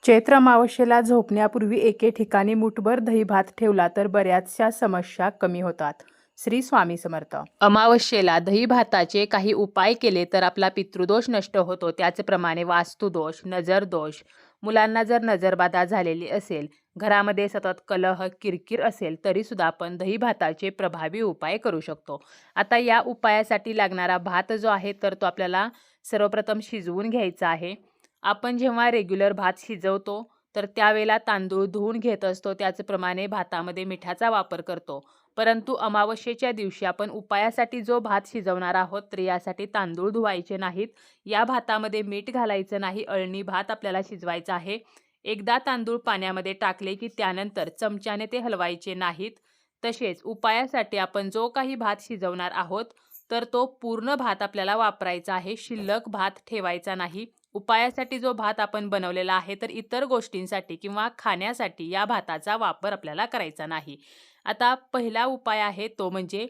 चैत्र अमावस्येला झोपण्यापूर्वी एके ठिकाणी मुठभर दहीभात ठेवला तर बऱ्याचशा समस्या कमी होतात. श्री स्वामी समर्थ. अमावस्येला दहीभाताचे काही उपाय केले तर आपला पितृदोष नष्ट होतो. त्याचप्रमाणे वास्तुदोष, नजरदोष, मुलांना जर नजरबाधा झालेली असेल, घरामध्ये सतत कलह, किरकिर असेल तरी सुद्धा आपण दहीभाताचे प्रभावी उपाय करू शकतो. आता या उपायासाठी लागणारा भात जो आहे तर तो आपल्याला सर्वप्रथम शिजवून घ्यायचा आहे. आपण जेव्हा रेग्युलर भात शिजवतो तर त्यावेळेला तांदूळ धुवून घेत असतो. त्याचप्रमाणे भातामध्ये मिठाचा वापर करतो. परंतु अमावस्येच्या दिवशी आपण उपायासाठी जो भात शिजवणार आहोत तर यासाठी तांदूळ धुवायचे नाहीत. या भातामध्ये मीठ घालायचं नाही. अळणी भात आपल्याला शिजवायचा आहे. एकदा तांदूळ पाण्यामध्ये टाकले की त्यानंतर चमच्याने ते हलवायचे नाहीत. तसेच उपायासाठी आपण जो काही भात शिजवणार आहोत तर तो पूर्ण भात आपल्याला वापरायचा आहे. शिल्लक भात ठेवायचा नाही. उपायासाठी जो भात आपण बनवलेला आहे तर इतर गोष्टींसाठी किंवा खाण्यासाठी या भाताचा वापर आपल्याला करायचा नाही. आता पहिला उपाय आहे तो म्हणजे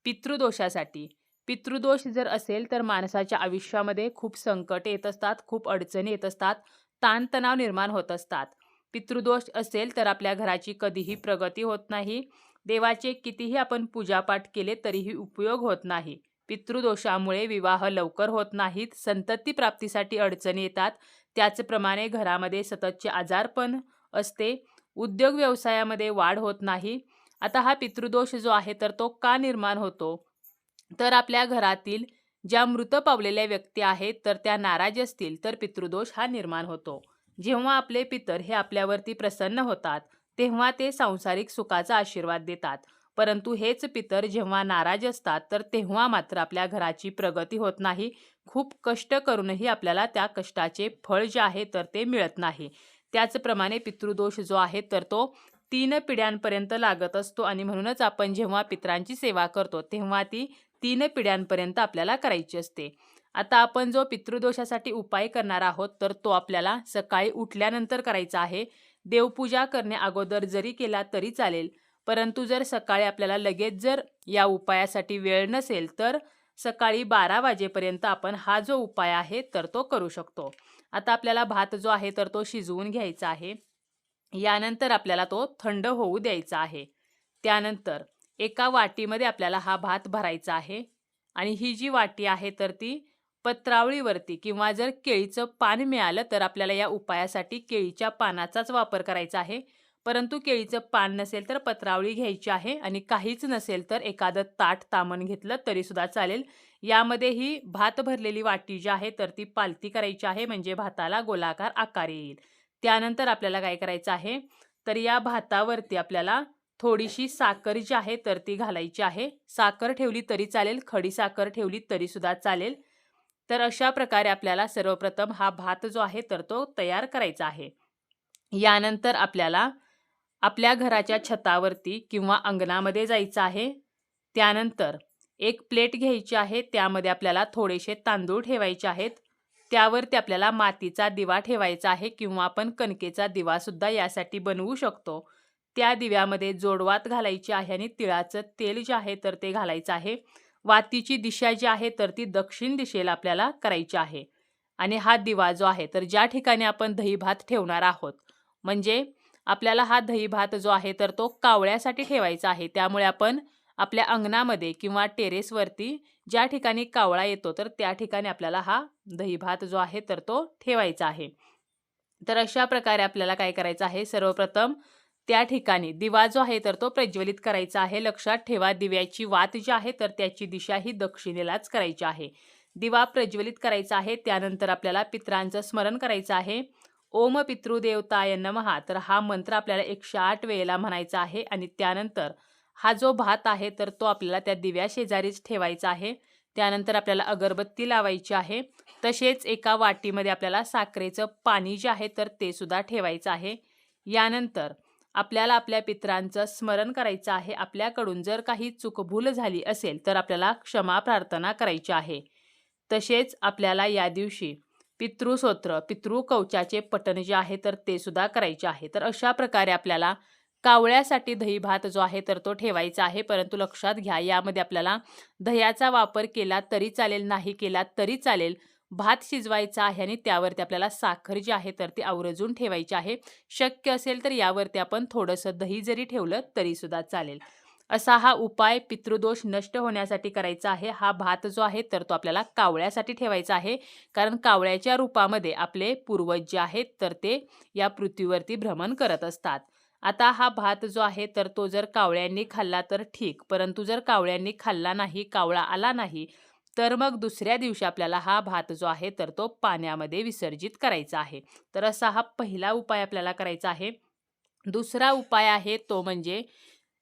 पितृदोषासाठी. पितृदोष जर असेल तर माणसाच्या आयुष्यामध्ये खूप संकट येत असतात, खूप अडचणी येत असतात, ताणतणाव निर्माण होत असतात. पितृदोष असेल तर आपल्या घराची कधीही प्रगती होत नाही. देवाचे कितीही आपण पूजापाठ केले तरीही उपयोग होत नाही. पितृदोषामुळे विवाह लवकर होत नाहीत, संतती प्राप्तीसाठी अडचणी येतात. त्याचप्रमाणे घरामध्ये सततचे आजारपण असते, उद्योग व्यवसायामध्ये वाढ होत नाही. आता हा पितृदोष जो आहे तर तो का निर्माण होतो? तर आपल्या घरातील ज्या मृत पावलेल्या व्यक्ती आहेत तर त्या नाराज असतील तर पितृदोष हा निर्माण होतो. जेव्हा आपले पितर हे आपल्यावरती प्रसन्न होतात तेव्हा ते सांसारिक सुखाचा आशीर्वाद देतात. परंतु हेच पितर जेव्हा नाराज असतात तर तेव्हा मात्र आपल्या घराची प्रगती होत नाही. खूप कष्ट करूनही आपल्याला त्या कष्टाचे फळ जे आहे तर ते मिळत नाही. त्याचप्रमाणे पितृदोष जो आहे तर तो 3 पिढ्यांपर्यंत लागत असतो आणि म्हणूनच आपण जेव्हा पितरांची सेवा करतो तेव्हा ती 3 पिढ्यांपर्यंत आपल्याला करायची असते. आता आपण जो पितृदोषासाठी उपाय करणार आहोत तर तो आपल्याला सकाळी उठल्यानंतर करायचा आहे. देवपूजा करण्या अगोदर जरी केला तरी चालेल. परंतु जर सकाळी आपल्याला लगेच जर या उपायासाठी वेळ नसेल तर सकाळी 12 वाजेपर्यंत आपण हा जो उपाय आहे तर तो करू शकतो. आता आपल्याला भात जो आहे तर तो शिजवून घ्यायचा आहे. यानंतर आपल्याला तो थंड होऊ द्यायचा आहे. त्यानंतर एका वाटीमध्ये आपल्याला हा भात भरायचा आहे आणि ही जी वाटी आहे तर ती पत्रावळीवरती किंवा जर केळीचं पान मिळालं तर आपल्याला या उपायासाठी केळीच्या पानाचाच वापर करायचा आहे. परंतु केळीचं पान नसेल तर पत्रावळी घ्यायची आहे आणि काहीच नसेल तर एखादं ताट तामण घेतलं तरी सुद्धा चालेल. यामध्ये ही भात भरलेली वाटी जी आहे तर ती पालती करायची आहे म्हणजे भाताला गोलाकार आकार येईल. त्यानंतर आपल्याला काय करायचं आहे तर या भातावरती आपल्याला थोडीशी साखर जी आहे तर ती घालायची आहे. साखर ठेवली तरी चालेल, खडी साखर ठेवली तरी सुद्धा चालेल. तर अशा प्रकारे आपल्याला सर्वप्रथम हा भात जो आहे तर तो तयार करायचा आहे. यानंतर आपल्याला आपल्या घराच्या छतावरती किंवा अंगणामध्ये जायचं आहे. त्यानंतर एक प्लेट घ्यायची आहे. त्यामध्ये आपल्याला थोडेसे तांदूळ ठेवायचे आहेत. त्यावरती आपल्याला मातीचा दिवा ठेवायचा आहे किंवा आपण कणकेचा दिवासुद्धा यासाठी बनवू शकतो. त्या दिव्यामध्ये जोडवात घालायची आहे आणि तिळाचं तेल जे आहे तर ते घालायचं आहे. वातीची दिशा जी आहे तर ती दक्षिण दिशेला आपल्याला करायची आहे. आणि हा दिवा जो आहे तर ज्या ठिकाणी आपण दहीभात ठेवणार आहोत म्हणजे आपल्याला हा दहीभात जो आहे तर तो कावळ्यासाठी ठेवायचा आहे. त्यामुळे आपण आपल्या अंगणामध्ये किंवा टेरेसवरती ज्या ठिकाणी कावळा येतो तर त्या ठिकाणी आपल्याला हा दहीभात जो आहे तर तो ठेवायचा आहे. तर अशा प्रकारे आपल्याला काय करायचं आहे सर्वप्रथम त्या ठिकाणी दिवा जो आहे तर तो प्रज्वलित करायचा आहे. लक्षात ठेवा दिव्याची वात जी आहे तर त्याची दिशा ही दक्षिणेलाच करायची आहे. दिवा प्रज्वलित करायचा आहे. त्यानंतर आपल्याला पितरांचं स्मरण करायचं आहे. ओम पितृदेवताय नमः तर हा मंत्र आपल्याला 108 वेळेला म्हणायचा आहे आणि त्यानंतर हा जो भात आहे तर तो आपल्याला त्या दिव्या शेजारीच ठेवायचा आहे. त्यानंतर आपल्याला अगरबत्ती लावायची आहे. तसेच एका वाटीमध्ये आपल्याला साखरेचं पाणी जे आहे तर ते सुद्धा ठेवायचं आहे. यानंतर आपल्याला आपल्या पितरांचं स्मरण करायचं आहे. आपल्याकडून जर काही चूकभूल झाली असेल तर आपल्याला क्षमा प्रार्थना करायची आहे. तसेच आपल्याला या दिवशी पितृस्तोत्र, पितृकवचाचे पठण जे आहे तर ते सुद्धा करायचे आहे. तर अशा प्रकारे आपल्याला कावळ्यासाठी दहीभात जो आहे तर तो ठेवायचा आहे. परंतु लक्षात घ्या यामध्ये आपल्याला दह्याचा वापर केला तरी चालेल, नाही केला तरी चालेल. भात शिजवायचा आहे आणि त्यावरती आपल्याला साखर जी आहे तर ती आवर्जून ठेवायची आहे. शक्य असेल तर यावरती आपण थोडंसं दही जरी ठेवलं तरीसुद्धा चालेल. असा हा उपाय पितृदोष नष्ट होण्यासाठी करायचा आहे. हा भात जो आहे तर तो आपल्याला कावळ्यासाठी ठेवायचा आहे. कारण कावळ्याच्या रूपामध्ये आपले पूर्वज जे आहेत तर ते या पृथ्वीवरती भ्रमण करत असतात. आता हा भात जो आहे तर तो जर कावळ्यांनी खाल्ला तर ठीक, परंतु जर कावळ्यांनी खाल्ला नाही, कावळा आला नाही, तर मग दुसऱ्या दिवशी आपल्याला हा भात जो आहे तर तो पाण्यामध्ये विसर्जित करायचा आहे. तर असा हा पहिला उपाय आपल्याला करायचा आहे. दुसरा उपाय आहे तो म्हणजे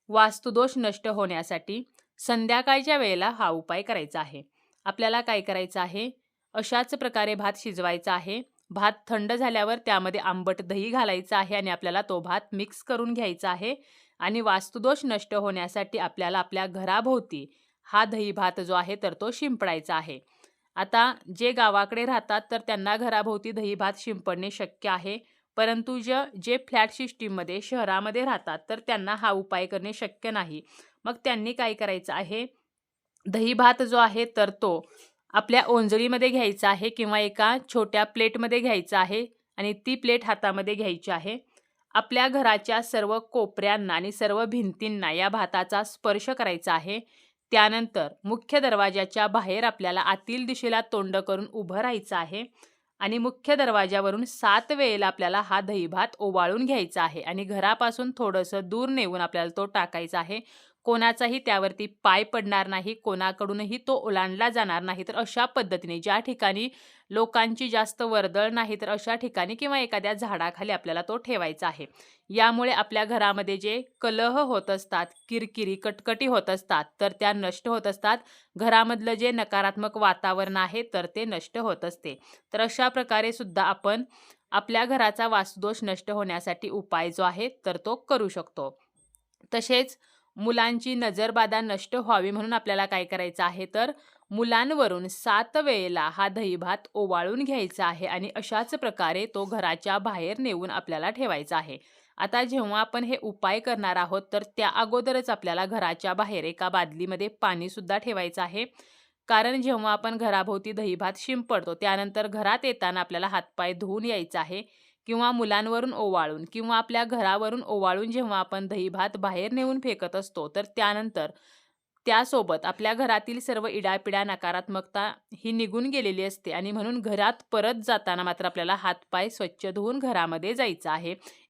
वास्तुदोष नष्ट होण्यासाठी संध्याकाळच्या वेळेला हा उपाय करायचा आहे. आपल्याला काय करायचं आहे, अशाच प्रकारे भात शिजवायचा आहे. भात थंड झाल्यावर त्यामध्ये आंबट दही घालायचं आहे आणि आपल्याला तो भात मिक्स करून घ्यायचा आहे आणि वास्तुदोष नष्ट होण्यासाठी आपल्याला आपल्या घराभोवती हा दही भात जो आहे तर तो शिंपडायचा आहे. आता जे गावाकडे राहतात तर त्यांना घराभोवती दही भात शिंपडणे शक्य आहे. परंतु जे फ्लॅट सिस्टीममध्ये शहरामध्ये राहतात तर त्यांना हा उपाय करणे शक्य नाही. मग त्यांनी काय करायचं आहे, दही भात जो आहे तर तो आपल्या ओंजळीमध्ये घ्यायचा आहे किंवा एका छोट्या प्लेटमध्ये घ्यायचा आहे आणि ती प्लेट हातामध्ये घ्यायची आहे. आपल्या घराच्या सर्व कोपऱ्यांना आणि सर्व भिंतींना या भाताचा स्पर्श करायचा आहे. त्यानंतर मुख्य दरवाजाच्या बाहेर आपल्याला आतील दिशेला तोंड करून उभं राहायचं आहे आणि मुख्य दरवाजावरून 7 वेळेला आपल्याला हा दही भात ओवाळून घ्यायचा आहे आणि घरापासून थोडंसं दूर नेऊन आपल्याला तो टाकायचा आहे. कोणाचाही त्यावरती पाय पडणार नाही, कोणाकडूनही तो ओलांडला जाणार नाही. तर अशा पद्धतीने ज्या ठिकाणी लोकांची जास्त वर्दळ नाही तर अशा ठिकाणी किंवा एखाद्या झाडाखाली आपल्याला तो ठेवायचा आहे. यामुळे आपल्या घरामध्ये जे कलह होत असतात, किरकिरी, कटकटी होत असतात, तर त्या नष्ट होत असतात. घरामधलं जे नकारात्मक वातावरण आहे तर ते नष्ट होत असते. तर अशा प्रकारे सुद्धा आपण आपल्या घराचा वास्तुदोष नष्ट होण्यासाठी उपाय जो आहे तर तो करू शकतो. तसेच मुलांची नजरबाधा नष्ट व्हावी म्हणून आपल्याला काय करायचं आहे, तर मुलांवरून 7 वेळेला हा दहीभात ओवाळून घ्यायचा आहे आणि अशाच प्रकारे तो घराच्या बाहेर नेऊन आपल्याला ठेवायचा आहे. आता जेव्हा आपण हे उपाय करणार आहोत तर त्या अगोदरच आपल्याला घराच्या बाहेर एका बादलीमध्ये पाणीसुद्धा ठेवायचं आहे. कारण जेव्हा आपण घराभोवती दहीभात शिंपडतो त्यानंतर घरात येताना आपल्याला हातपाय धुवून यायचं आहे किंवा मुलांवरून ओवाळून किंवा आपल्या घरावरून ओवाळून जेव्हा आपण दहीभात बाहेर नेऊन फेकत असतो तर त्यानंतर त्यासोबत आपल्या घरातील सर्व इडापिडा नकारात्मकता ही निघून गेलेली असते आणि म्हणून घरात परत जाताना मात्र आपल्याला हातपाय स्वच्छ धुवून घरामध्ये जायचं आहे.